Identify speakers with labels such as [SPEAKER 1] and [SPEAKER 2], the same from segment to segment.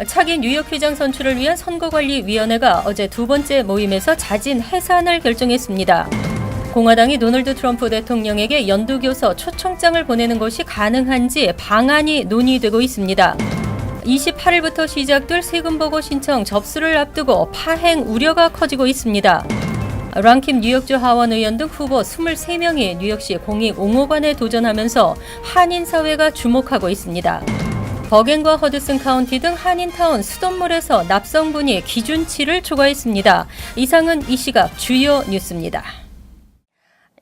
[SPEAKER 1] 차기 뉴욕휘장 선출을 위한 선거관리위원회가 어제 두 번째 모임에서 자진 해산을 결정했습니다. 공화당이 도널드 트럼프 대통령에게 연두교서 초청장을 보내는 것이 가능한지 방안이 논의되고 있습니다. 28일부터 시작될 세금보고 신청 접수를 앞두고 파행 우려가 커지고 있습니다. 랑킴 뉴욕주 하원 의원 등 후보 23명이 뉴욕시 공익-옹호관에 도전하면서 한인사회가 주목하고 있습니다. 버겐과 허드슨 카운티 등 한인타운 수돗물에서 납성분이 기준치를 초과했습니다. 이상은 이 시각 주요 뉴스입니다.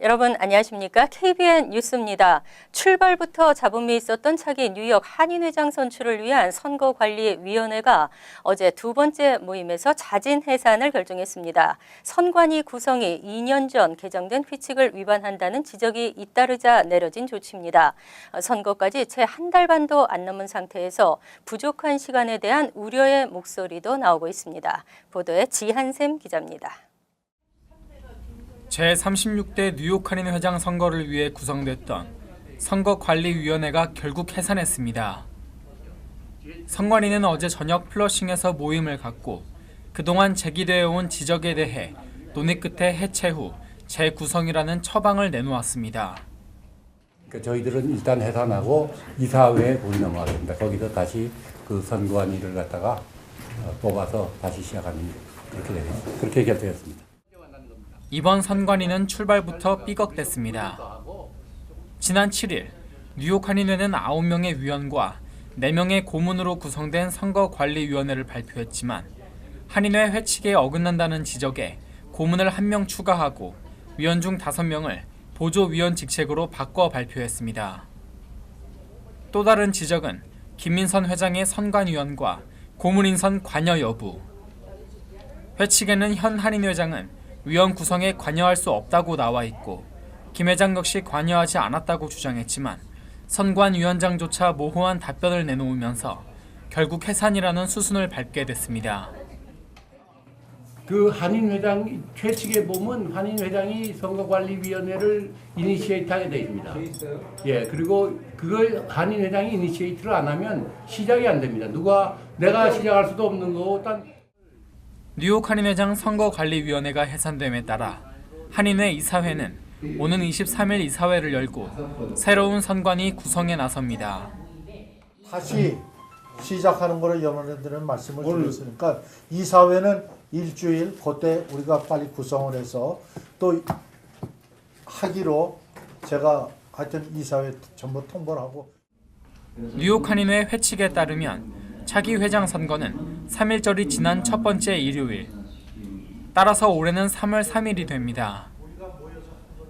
[SPEAKER 1] 여러분 안녕하십니까? KBN 뉴스입니다. 출발부터 잡음이 있었던 차기 뉴욕 한인회장 선출을 위한 선거관리위원회가 어제 두 번째 모임에서 자진 해산을 결정했습니다. 선관위 구성이 2년 전 개정된 규칙을 위반한다는 지적이 잇따르자 내려진 조치입니다. 선거까지 채 한 달 반도 안 남은 상태에서 부족한 시간에 대한 우려의 목소리도 나오고 있습니다. 보도에 지한샘 기자입니다.
[SPEAKER 2] 제36대 뉴욕 한인회장 선거를 위해 구성됐던 선거관리위원회가 결국 해산했습니다. 선관위는 어제 저녁 플러싱에서 모임을 갖고 그동안 제기되어 온 지적에 대해 논의 끝에 해체 후 재구성이라는 처방을 내놓았습니다.
[SPEAKER 3] 저희들은 일단 해산하고 이사회에 볼이 넘어가야 됩니다. 거기서 다시 그 선관위를 갖다가 뽑아서 다시 시작하는 그렇게 결정했습니다.
[SPEAKER 2] 이번 선관위는 출발부터 삐걱댔습니다. 지난 7일 뉴욕 한인회는 9명의 위원과 4명의 고문으로 구성된 선거관리위원회를 발표했지만 한인회 회칙에 어긋난다는 지적에 고문을 1명 추가하고 위원 중 5명을 보조위원 직책으로 바꿔 발표했습니다. 또 다른 지적은 김민선 회장의 선관위원과 고문인선 관여 여부. 회칙에는 현 한인회장은 위원 구성에 관여할 수 없다고 나와 있고 김 회장 역시 관여하지 않았다고 주장했지만 선관위원장조차 모호한 답변을 내놓으면서 결국 해산이라는 수순을 밟게 됐습니다.
[SPEAKER 3] 그 한인회장 회칙에 보면 한인회장이 선거관리위원회를 이니시에이트하게 되어 있습니다. 예, 그리고 그걸 한인회장이 이니시에이트를 안 하면 시작이 안 됩니다. 내가 시작할 수도 없는 거고
[SPEAKER 2] 뉴욕 한인회장 선거관리위원회가 해산됨에 따라 한인회 이사회는 오는 23일 이사회를 열고 새로운 선관위 구성에 나섭니다.
[SPEAKER 4] 다시 시작하는 거를 여러분들은 말씀을 드렸으니까 이사회는 일주일 그때 우리가 빨리 구성을 해서 또 하기로 제가 하여튼 이사회 전부 통보를 하고.
[SPEAKER 2] 뉴욕 한인회 회칙에 따르면 차기 회장 선거는 3일절이 지난 첫 번째 일요일, 따라서 올해는 3월 3일이 됩니다.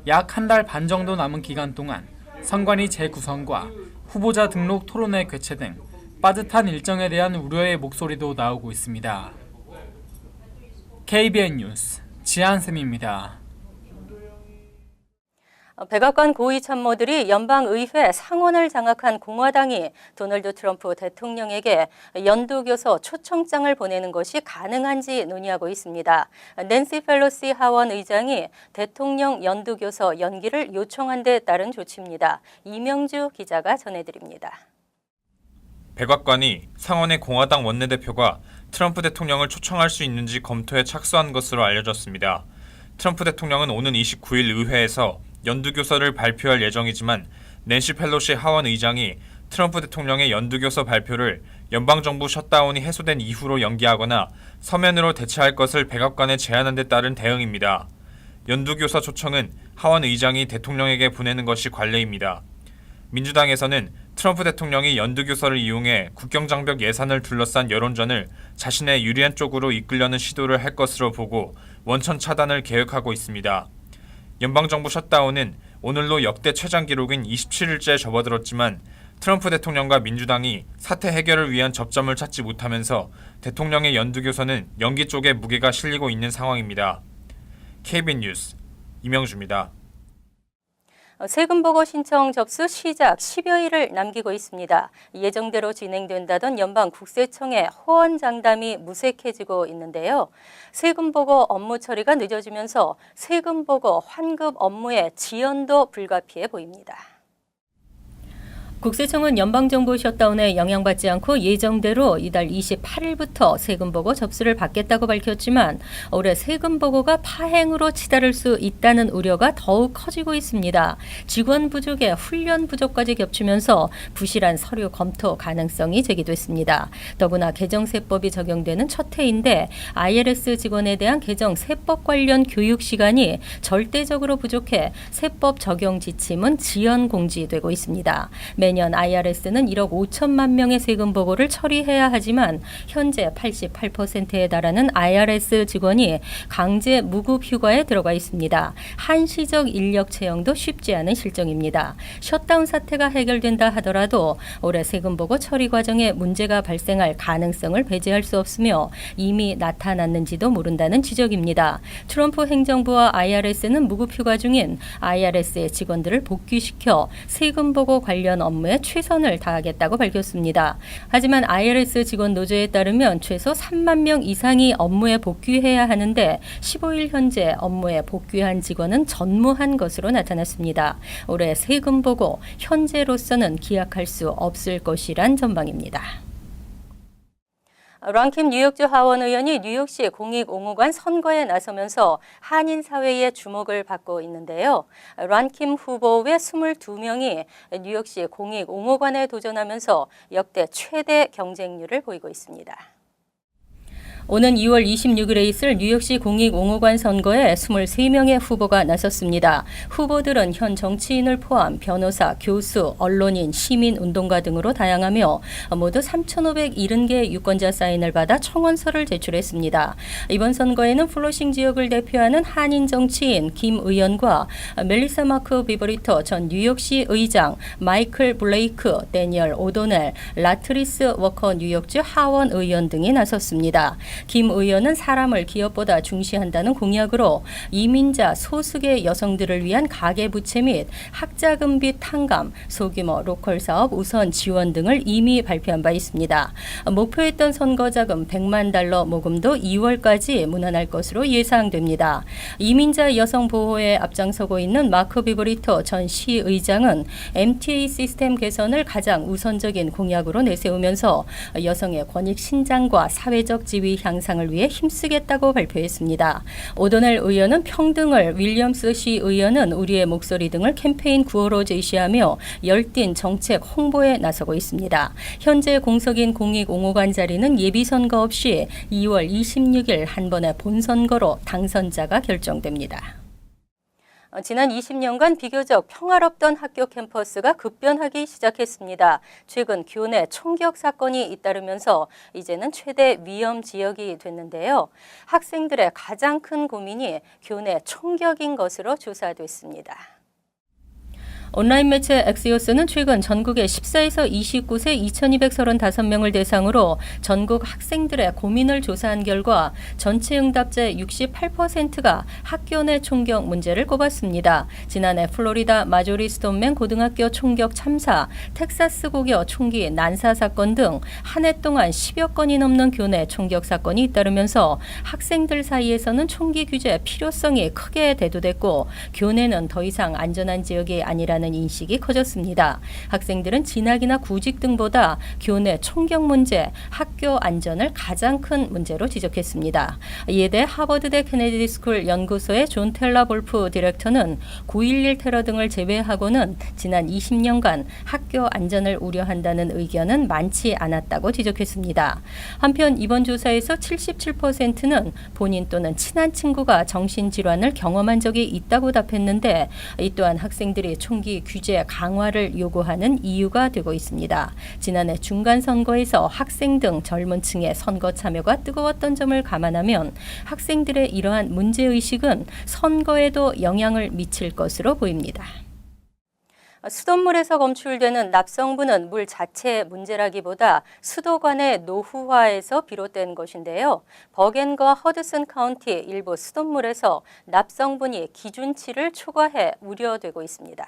[SPEAKER 2] 약 한 달 반 정도 남은 기간 동안 선관위 재구성과 후보자 등록 토론회 개최 등 빠듯한 일정에 대한 우려의 목소리도 나오고 있습니다. KBN 뉴스 지한샘입니다.
[SPEAKER 1] 백악관 고위 참모들이 연방의회 상원을 장악한 공화당이 도널드 트럼프 대통령에게 연두교서 초청장을 보내는 것이 가능한지 논의하고 있습니다. 낸시 펠로시 하원 의장이 대통령 연두교서 연기를 요청한 데 따른 조치입니다. 이명주 기자가 전해드립니다.
[SPEAKER 5] 백악관이 상원의 공화당 원내대표가 트럼프 대통령을 초청할 수 있는지 검토에 착수한 것으로 알려졌습니다. 트럼프 대통령은 오는 29일 의회에서 연두교서를 발표할 예정이지만 낸시 펠로시 하원 의장이 트럼프 대통령의 연두교서 발표를 연방정부 셧다운이 해소된 이후로 연기하거나 서면으로 대체할 것을 백악관에 제안한 데 따른 대응입니다. 연두교서 초청은 하원 의장이 대통령에게 보내는 것이 관례입니다. 민주당에서는 트럼프 대통령이 연두교서를 이용해 국경장벽 예산을 둘러싼 여론전을 자신의 유리한 쪽으로 이끌려는 시도를 할 것으로 보고 원천 차단을 계획하고 있습니다. 연방정부 셧다운은 오늘로 역대 최장 기록인 27일째 접어들었지만 트럼프 대통령과 민주당이 사태 해결을 위한 접점을 찾지 못하면서 대통령의 연두교서는 연기 쪽에 무게가 실리고 있는 상황입니다. KBN 뉴스 이명주입니다.
[SPEAKER 1] 세금보고 신청 접수 시작 10여일을 남기고 있습니다. 예정대로 진행된다던 연방국세청의 호언장담이 무색해지고 있는데요. 세금보고 업무 처리가 늦어지면서 세금보고 환급 업무의 지연도 불가피해 보입니다. 국세청은 연방정부 셧다운에 영향받지 않고 예정대로 이달 28일부터 세금보고 접수를 받겠다고 밝혔지만 올해 세금보고가 파행으로 치달을 수 있다는 우려가 더욱 커지고 있습니다. 직원 부족에 훈련 부족까지 겹치면서 부실한 서류 검토 가능성이 제기됐습니다. 더구나 개정세법이 적용되는 첫 해인데 IRS 직원에 대한 개정 세법 관련 교육 시간이 절대적으로 부족해 세법 적용 지침은 지연 공지되고 있습니다. 매년 IRS는 1억 5천만 명의 세금 보고를 처리해야 하지만 현재 88%에 달하는 IRS 직원이 강제 무급 휴가에 들어가 있습니다. 한시적 인력 채용도 쉽지 않은 실정입니다. 셧다운 사태가 해결된다 하더라도 올해 세금 보고 처리 과정에 문제가 발생할 가능성을 배제할 수 없으며 이미 나타났는지도 모른다는 지적입니다. 트럼프 행정부와 IRS는 무급 휴가 중인 IRS의 직원들을 복귀시켜 세금 보고 관련 업무에 최선을 다하겠다고 밝혔습니다. 하지만 IRS 직원 노조에 따르면 최소 3만 명 이상이 업무에 복귀해야 하는데 15일 현재 업무에 복귀한 직원은 전무한 것으로 나타났습니다. 올해 세금 보고 현재로서는 기약할 수 없을 것이란 전망입니다. 런킴 뉴욕주 하원 의원이 뉴욕시 공익옹호관 선거에 나서면서 한인 사회의 주목을 받고 있는데요. 런킴 후보 외 22명이 뉴욕시 공익옹호관에 도전하면서 역대 최대 경쟁률을 보이고 있습니다. 오는 2월 26일에 있을 뉴욕시 공익옹호관 선거에 23명의 후보가 나섰습니다. 후보들은 현 정치인을 포함 변호사, 교수, 언론인, 시민, 운동가 등으로 다양하며 모두 3,570개의 유권자 사인을 받아 청원서를 제출했습니다. 이번 선거에는 플러싱 지역을 대표하는 한인 정치인 김 의원과 멜리사 마크 비버리터 전 뉴욕시 의장, 마이클 블레이크, 데니얼 오도넬, 라트리스 워커 뉴욕주 하원 의원 등이 나섰습니다. 김 의원은 사람을 기업보다 중시한다는 공약으로 이민자, 소수계 여성들을 위한 가계부채 및 학자금비 탕감, 소규모 로컬 사업 우선 지원 등을 이미 발표한 바 있습니다. 목표했던 선거자금 100만 달러 모금도 2월까지 무난할 것으로 예상됩니다. 이민자 여성 보호에 앞장서고 있는 마크 비브리토 전 시의장은 MTA 시스템 개선을 가장 우선적인 공약으로 내세우면서 여성의 권익 신장과 사회적 지위 향상을 위해 힘쓰겠다고 발표했습니다. 오도넬 의원은 평등을, 윌리엄스 시 의원은 우리의 목소리 등을 캠페인 구호로 제시하며 열띤 정책 홍보에 나서고 있습니다. 현재 공석인 공익옹호관 자리는 예비선거 없이 2월 26일 한 번의 본선거로 당선자가 결정됩니다. 지난 20년간 비교적 평화롭던 학교 캠퍼스가 급변하기 시작했습니다. 최근 교내 총격 사건이 잇따르면서 이제는 최대 위험 지역이 됐는데요. 학생들의 가장 큰 고민이 교내 총격인 것으로 조사됐습니다. 온라인 매체 엑시오스는 최근 전국의 14에서 29세 2,235명을 대상으로 전국 학생들의 고민을 조사한 결과 전체 응답자의 68%가 학교 내 총격 문제를 꼽았습니다. 지난해 플로리다 마조리 스톤맨 고등학교 총격 참사, 텍사스 고교 총기 난사 사건 등 한 해 동안 10여 건이 넘는 교내 총격 사건이 잇따르면서 학생들 사이에서는 총기 규제 필요성이 크게 대두됐고 교내는 더 이상 안전한 지역이 아니라는 인식이 커졌습니다. 학생들은 진학이나 구직 등보다 교내 총격 문제, 학교 안전을 가장 큰 문제로 지적했습니다. 이에 대해 하버드대 케네디 스쿨 연구소의 존 텔러 볼프 디렉터는 9.11 테러 등을 제외하고는 지난 20년간 학교 안전을 우려한다는 의견은 많지 않았다고 지적했습니다. 한편 이번 조사에서 77%는 본인 또는 친한 친구가 정신질환을 경험한 적이 있다고 답했는데 이 또한 학생들이 총기 규제 강화를 요구하는 이유가 되고 있습니다. 지난해 중간선거에서 학생 등 젊은 층의 선거 참여가 뜨거웠던 점을 감안하면 학생들의 이러한 문제의식은 선거에도 영향을 미칠 것으로 보입니다. 수돗물에서 검출되는 납성분은 물 자체의 문제라기보다 수도관의 노후화에서 비롯된 것인데요. 버겐과 허드슨 카운티 일부 수돗물에서 납성분이 기준치를 초과해 우려되고 있습니다.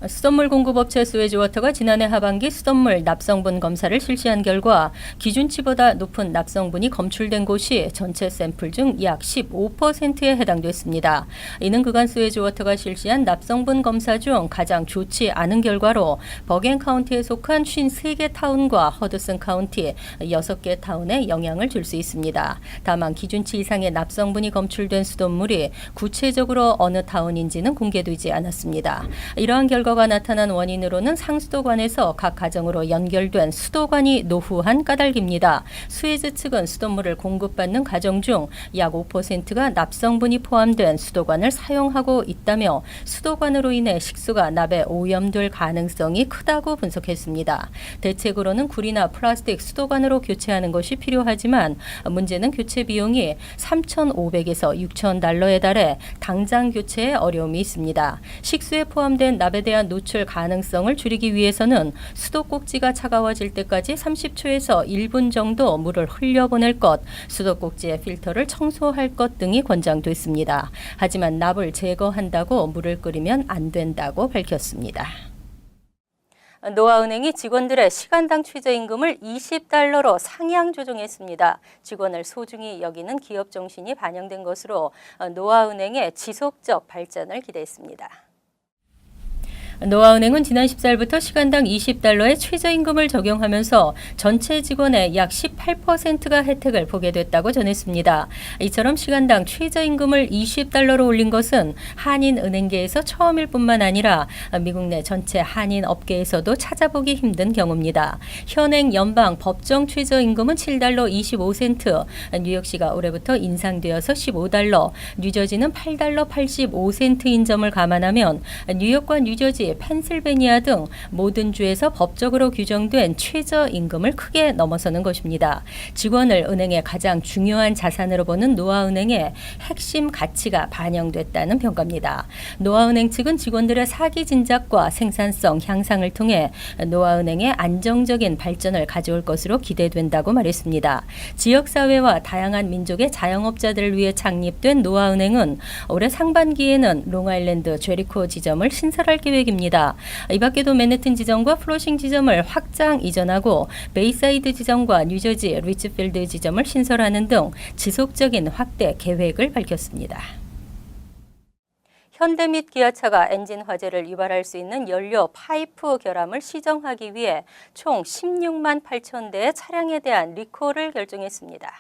[SPEAKER 1] 수돗물 공급업체 스웨즈워터가 지난해 하반기 수돗물 납성분 검사를 실시한 결과 기준치보다 높은 납성분이 검출된 곳이 전체 샘플 중 약 15%에 해당됐습니다. 이는 그간 스웨즈워터가 실시한 납성분 검사 중 가장 좋지 않은 결과로 버겐 카운티에 속한 53개 타운과 허드슨 카운티 6개 타운에 영향을 줄 수 있습니다. 다만 기준치 이상의 납성분이 검출된 수돗물이 구체적으로 어느 타운인지는 공개되지 않았습니다. 이러한 결과가 나타난 원인으로는 상수도관에서 각 가정으로 연결된 수도관이 노후한 까닭입니다. 스웨즈 측은 수돗물을 공급받는 가정 중 약 5%가 납성분이 포함된 수도관을 사용하고 있다며 수도관으로 인해 식수가 납에 오염될 가능성이 크다고 분석했습니다. 대책으로는 구리나 플라스틱 수도관으로 교체하는 것이 필요하지만 문제는 교체 비용이 3,500에서 6,000달러에 달해 당장 교체에 어려움이 있습니다. 식수에 포함된 납에 대한 노출 가능성을 줄이기 위해서는 수도꼭지가 차가워질 때까지 30초에서 1분 정도 물을 흘려보낼 것, 수도꼭지의 필터를 청소할 것 등이 권장됐습니다. 하지만 납을 제거한다고 물을 끓이면 안 된다고 밝혔습니다. 노아은행이 직원들의 시간당 최저임금을 $20로 상향 조정했습니다. 직원을 소중히 여기는 기업 정신이 반영된 것으로 노아은행의 지속적 발전을 기대했습니다. 노아은행은 지난 14일부터 시간당 $20의 최저임금을 적용하면서 전체 직원의 약 18%가 혜택을 보게 됐다고 전했습니다. 이처럼 시간당 최저임금을 $20로 올린 것은 한인은행계에서 처음일 뿐만 아니라 미국 내 전체 한인 업계에서도 찾아보기 힘든 경우입니다. 현행 연방 법정 최저임금은 $7 25센트, 뉴욕시가 올해부터 인상되어서 $15, 뉴저지는 $8 85센트인 점을 감안하면 뉴욕과 뉴저지, 펜실베니아 등 모든 주에서 법적으로 규정된 최저임금을 크게 넘어서는 것입니다. 직원을 은행의 가장 중요한 자산으로 보는 노아은행의 핵심 가치가 반영됐다는 평가입니다. 노아은행 측은 직원들의 사기 진작과 생산성 향상을 통해 노아은행의 안정적인 발전을 가져올 것으로 기대된다고 말했습니다. 지역사회와 다양한 민족의 자영업자들을 위해 창립된 노아은행은 올해 상반기에는 롱아일랜드 제리코 지점을 신설할 계획입니다. 이 밖에도 맨해튼 지점과 플러싱 지점을 확장 이전하고 베이사이드 지점과 뉴저지 리치필드 지점을 신설하는 등 지속적인 확대 계획을 밝혔습니다. 현대 및 기아차가 엔진 화재를 유발할 수 있는 연료 파이프 결함을 시정하기 위해 총 16만 8천 대의 차량에 대한 리콜을 결정했습니다.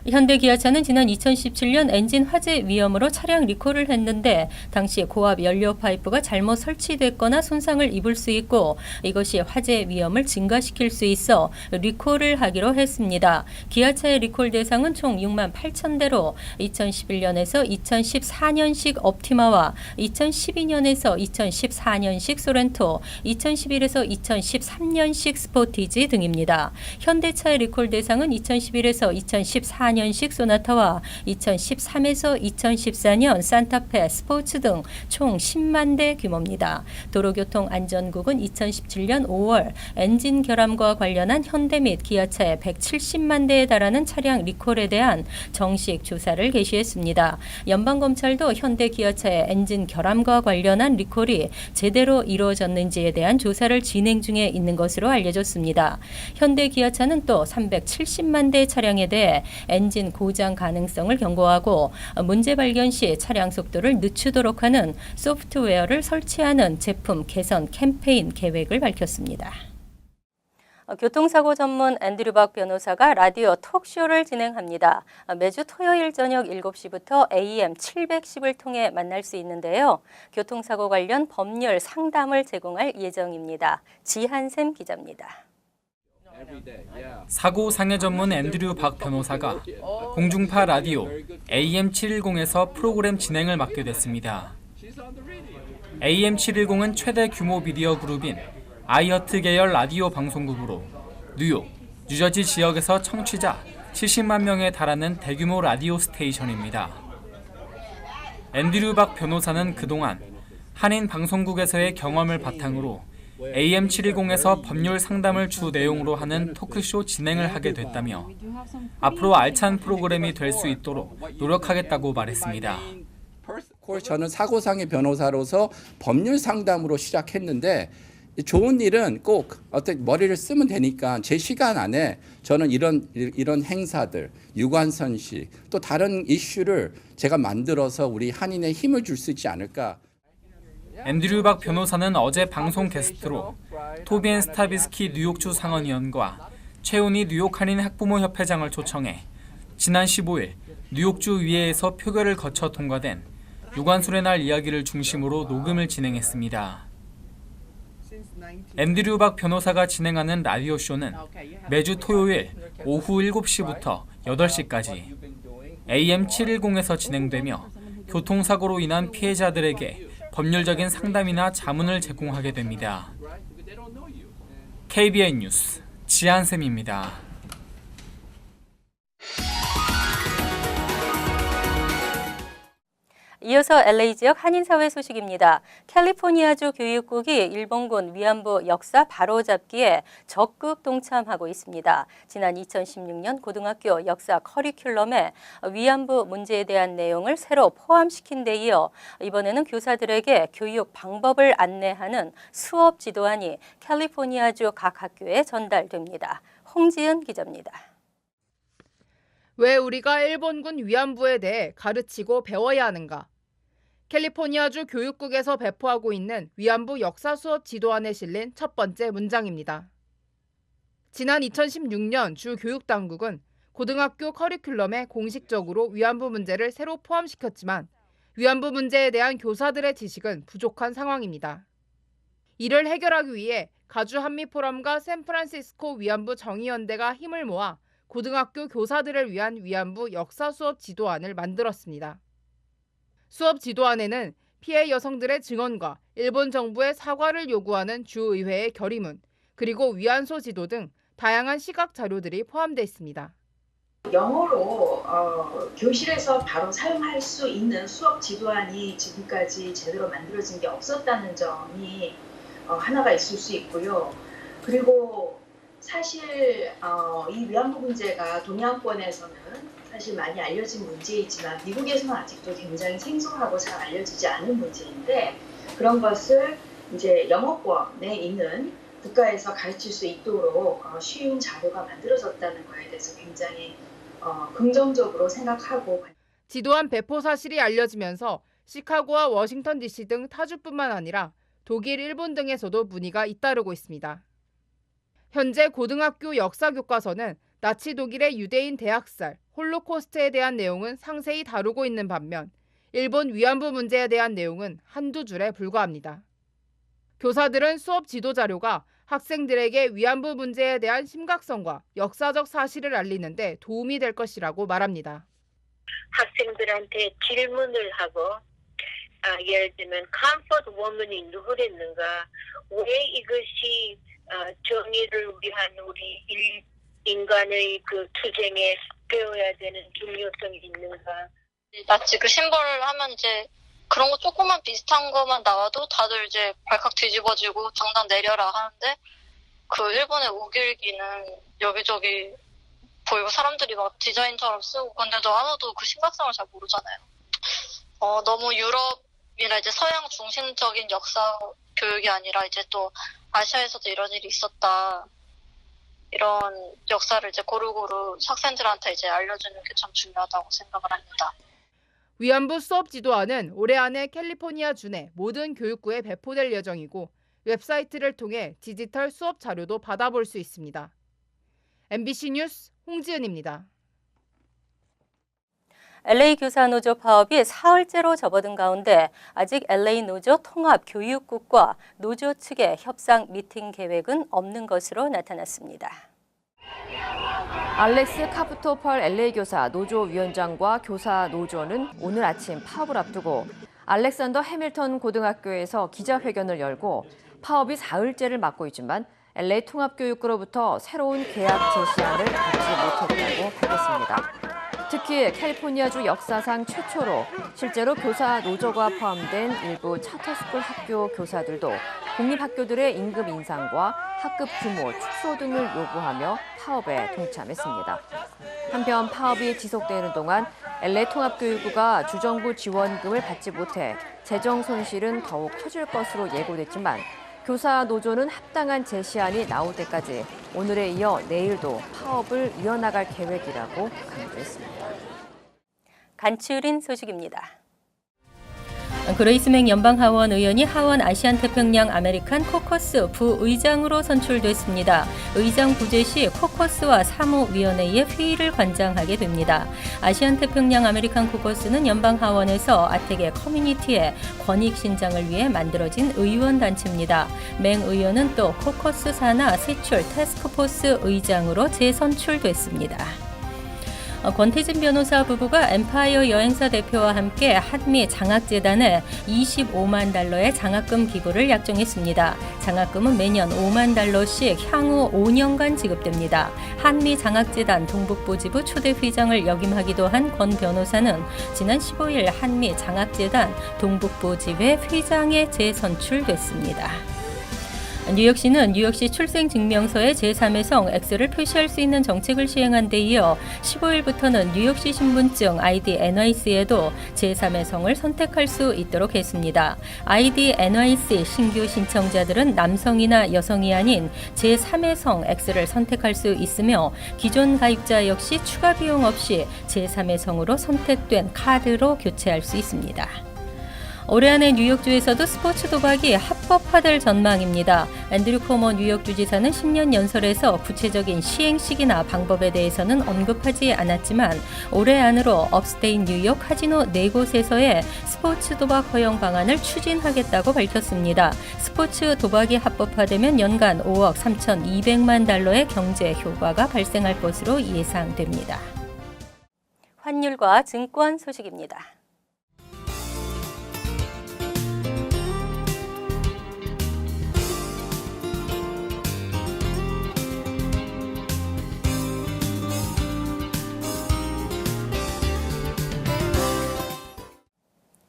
[SPEAKER 1] 현대 기아차는 지난 2017년 엔진 화재 위험으로 차량 리콜을 했는데 당시 고압 연료 파이프가 잘못 설치됐거나 손상을 입을 수 있고 이것이 화재 위험을 증가시킬 수 있어 리콜을 하기로 했습니다. 기아차의 리콜 대상은 총 6만 8천 대로 2011년에서 2014년식 옵티마와 2012년에서 2014년식 소렌토, 2011에서 2013년식 스포티지 등입니다. 현대차의 리콜 대상은 2011에서 2014년식 소나타와 2013에서 2014년 산타페, 스포츠 등 총 10만 대 규모입니다. 도로교통안전국은 2017년 5월 엔진 결함과 관련한 현대 및 기아차의 170만 대에 달하는 차량 리콜에 대한 정식 조사를 개시했습니다. 연방검찰도 현대 기아차의 엔진 결함과 관련한 리콜이 제대로 이루어졌는지에 대한 조사를 진행 중에 있는 것으로 알려졌습니다. 현대 기아차는 또 370만 대 차량에 대해 엔진 고장 가능성을 경고하고 문제 발견 시 차량 속도를 늦추도록 하는 소프트웨어를 설치하는 제품 개선 캠페인 계획을 밝혔습니다. 교통사고 전문 앤드류 박 변호사가 라디오 톡쇼를 진행합니다. 매주 토요일 저녁 7시부터 AM 710을 통해 만날 수 있는데요. 교통사고 관련 법률 상담을 제공할 예정입니다. 지한샘 기자입니다.
[SPEAKER 2] 사고 상해 전문 앤드류 박 변호사가 공중파 라디오 AM 710에서 프로그램 진행을 맡게 됐습니다. AM 710은 최대 규모 미디어 그룹인 아이허트 계열 라디오 방송국으로 뉴욕, 뉴저지 지역에서 청취자 70만 명에 달하는 대규모 라디오 스테이션입니다. 앤드류 박 변호사는 그동안 한인 방송국에서의 경험을 바탕으로 AM 710에서 법률 상담을 주 내용으로 하는 토크쇼 진행을 하게 됐다며 앞으로 알찬 프로그램이 될 수 있도록 노력하겠다고 말했습니다.
[SPEAKER 6] 저는 사고상의 변호사로서 법률 상담으로 시작했는데 좋은 일은 꼭 어떤 머리를 쓰면 되니까 제 시간 안에 저는 이런 행사들, 유관선식 또 다른 이슈를 제가 만들어서 우리 한인에 힘을 줄 수 있지 않을까.
[SPEAKER 2] 앤드류 박 변호사는 어제 방송 게스트로 토비앤 스타비스키 뉴욕주 상원의원과 최훈희 뉴욕 한인 학부모 협회장을 초청해 지난 15일 뉴욕주 의회에서 표결을 거쳐 통과된 유관술의 날 이야기를 중심으로 녹음을 진행했습니다. 앤드류 박 변호사가 진행하는 라디오 쇼는 매주 토요일 오후 7시부터 8시까지 AM 710에서 진행되며 교통사고로 인한 피해자들에게 법률적인 상담이나 자문을 제공하게 됩니다. KBN 뉴스 지한샘입니다.
[SPEAKER 1] 이어서 LA 지역 한인사회 소식입니다. 캘리포니아주 교육국이 일본군 위안부 역사 바로잡기에 적극 동참하고 있습니다. 지난 2016년 고등학교 역사 커리큘럼에 위안부 문제에 대한 내용을 새로 포함시킨 데 이어 이번에는 교사들에게 교육 방법을 안내하는 수업 지도안이 캘리포니아주 각 학교에 전달됩니다. 홍지은 기자입니다.
[SPEAKER 7] 왜 우리가 일본군 위안부에 대해 가르치고 배워야 하는가? 캘리포니아주 교육국에서 배포하고 있는 위안부 역사 수업 지도안에 실린 첫 번째 문장입니다. 지난 2016년 주 교육당국은 고등학교 커리큘럼에 공식적으로 위안부 문제를 새로 포함시켰지만 위안부 문제에 대한 교사들의 지식은 부족한 상황입니다. 이를 해결하기 위해 가주 한미포럼과 샌프란시스코 위안부 정의연대가 힘을 모아 고등학교 교사들을 위한 위안부 역사 수업 지도안을 만들었습니다. 수업 지도안에는 피해 여성들의 증언과 일본 정부의 사과를 요구하는 주의회의 결의문, 그리고 위안소 지도 등 다양한 시각 자료들이 포함되어 있습니다.
[SPEAKER 8] 영어로 교실에서 바로 사용할 수 있는 수업 지도안이 지금까지 제대로 만들어진 게 없었다는 점이 하나가 있을 수 있고요. 그리고 사실 이 위안부 문제가 동양권에서는 사실 많이 알려진 문제이지만 미국에서는 아직도 굉장히 생소하고 잘 알려지지 않은 문제인데 그런 것을 이제 영어권에 있는 국가에서 가르칠 수 있도록 쉬운 자료가 만들어졌다는 거에 대해서 굉장히 긍정적으로 생각하고
[SPEAKER 7] 지도안 배포 사실이 알려지면서 시카고와 워싱턴 DC 등 타주뿐만 아니라 독일, 일본 등에서도 문의가 잇따르고 있습니다. 현재 고등학교 역사 교과서는 나치 독일의 유대인 대학살, 홀로코스트에 대한 내용은 상세히 다루고 있는 반면 일본 위안부 문제에 대한 내용은 한두 줄에 불과합니다. 교사들은 수업 지도 자료가 학생들에게 위안부 문제에 대한 심각성과 역사적 사실을 알리는 데 도움이 될 것이라고 말합니다.
[SPEAKER 9] 학생들한테 질문을 하고 예를 들면 컴포트 워먼이 누구랬는가, 왜 이것이 정의를 위한 우리 인간의 그 투쟁에 배워야 되는 중요성이 있는가.
[SPEAKER 10] 나치 그 심벌을 하면 이제 그런 거 조금만 비슷한 것만 나와도 다들 이제 발칵 뒤집어지고 장단 내려라 하는데 그 일본의 우길기는 여기저기 보이고 사람들이 막 디자인처럼 쓰고 근데도 아무도 그 심각성을 잘 모르잖아요. 너무 유럽이나 이제 서양 중심적인 역사 교육이 아니라 이제 또 아시아에서도 이런 일이 있었다. 이런 역사를 이제 고루고루 학생들한테 이제 알려주는 게 참 중요하다고 생각을 합니다.
[SPEAKER 7] 위안부 수업 지도안은 올해 안에 캘리포니아 주내 모든 교육구에 배포될 예정이고 웹사이트를 통해 디지털 수업 자료도 받아볼 수 있습니다. MBC 뉴스 홍지은입니다.
[SPEAKER 1] LA 교사 노조 파업이 사흘째로 접어든 가운데 아직 LA 노조 통합교육국과 노조 측의 협상 미팅 계획은 없는 것으로 나타났습니다.
[SPEAKER 11] 알렉스 카프토펄 LA 교사 노조 위원장과 교사 노조는 오늘 아침 파업을 앞두고 알렉산더 해밀턴 고등학교에서 기자회견을 열고 파업이 사흘째를 맞고 있지만 LA 통합교육부로부터 새로운 계약 제시안을 받지 못했다고 밝혔습니다. 특히 캘리포니아주 역사상 최초로 실제로 교사 노조가 포함된 일부 차터스쿨 학교 교사들도 공립학교들의 임금 인상과 학급 규모 축소 등을 요구하며 파업에 동참했습니다. 한편 파업이 지속되는 동안 LA 통합교육부가 주정부 지원금을 받지 못해 재정 손실은 더욱 커질 것으로 예고됐지만 교사 노조는 합당한 제시안이 나올 때까지 오늘에 이어 내일도 파업을 이어나갈 계획이라고 강조했습니다.
[SPEAKER 1] 간추린 소식입니다. 그레이스 맥 연방하원 의원이 하원 아시안태평양 아메리칸 코커스 부의장으로 선출됐습니다. 의장 부재 시 코커스와 사무위원회의 회의를 관장하게 됩니다. 아시안태평양 아메리칸 코커스는 연방하원에서 아텍의 커뮤니티의 권익 신장을 위해 만들어진 의원단체입니다. 맥 의원은 또 코커스 산하 세출 태스크포스 의장으로 재선출됐습니다. 권태진 변호사 부부가 엠파이어 여행사 대표와 함께 한미 장학재단에 25만 달러의 장학금 기부를 약정했습니다. 장학금은 매년 5만 달러씩 향후 5년간 지급됩니다. 한미 장학재단 동북부지부 초대 회장을 역임하기도 한 권 변호사는 지난 15일 한미 장학재단 동북부지회 회장에 재선출됐습니다. 뉴욕시는 뉴욕시 출생증명서에 제3의 성 X를 표시할 수 있는 정책을 시행한 데 이어 15일부터는 뉴욕시 신분증 ID NYC에도 제3의 성을 선택할 수 있도록 했습니다. ID NYC 신규 신청자들은 남성이나 여성이 아닌 제3의 성 X를 선택할 수 있으며 기존 가입자 역시 추가 비용 없이 제3의 성으로 선택된 카드로 교체할 수 있습니다. 올해 안에 뉴욕주에서도 스포츠 도박이 합법화될 전망입니다. 앤드류 코모 뉴욕주지사는 10년 연설에서 구체적인 시행 시기나 방법에 대해서는 언급하지 않았지만 올해 안으로 업스테인 뉴욕 카지노 4곳에서의 스포츠 도박 허용 방안을 추진하겠다고 밝혔습니다. 스포츠 도박이 합법화되면 연간 5억 3,200만 달러의 경제 효과가 발생할 것으로 예상됩니다. 환율과 증권 소식입니다.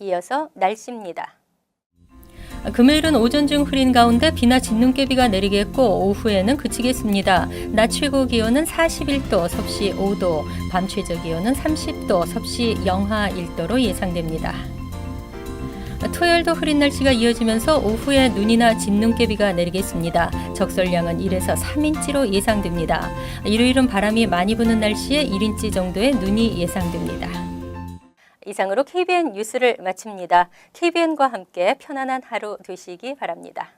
[SPEAKER 1] 이어서 날씨입니다. 금요일은 오전 중 흐린 가운데 비나 진눈깨비가 내리겠고 오후에는 그치겠습니다. 낮 최고 기온은 41도, 섭씨 5도, 밤 최저 기온은 30도, 섭씨 영하 1도로 예상됩니다. 토요일도 흐린 날씨가 이어지면서 오후에 눈이나 진눈깨비가 내리겠습니다. 적설량은 1에서 3인치로 예상됩니다. 일요일은 바람이 많이 부는 날씨에 1인치 정도의 눈이 예상됩니다. 이상으로 KBN 뉴스를 마칩니다. KBN과 함께 편안한 하루 되시기 바랍니다.